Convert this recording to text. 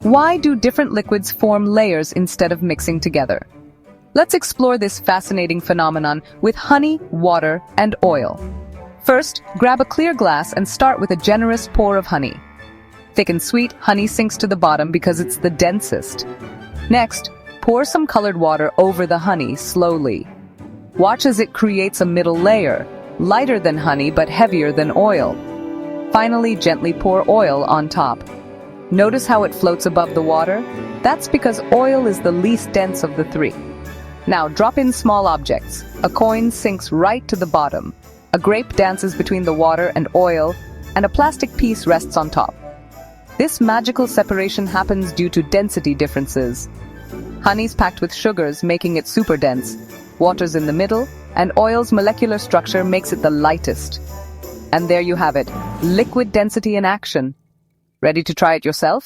Why do different liquids form layers instead of mixing together? Let's explore this fascinating phenomenon with honey, water, and oil. First, grab a clear glass and start with a generous pour of honey. Thick and sweet, honey sinks to the bottom because it's the densest. Next, pour some colored water over the honey slowly. Watch as it creates a middle layer, lighter than honey but heavier than oil. Finally, gently pour oil on top. Notice how it floats above the water? That's because oil is the least dense of the three. Now drop in small objects. A coin sinks right to the bottom. A grape dances between the water and oil, and a plastic piece rests on top. This magical separation happens due to density differences. Honey's packed with sugars, making it super dense. Water's in the middle, and oil's molecular structure makes it the lightest. And there you have it, liquid density in action. Ready to try it yourself?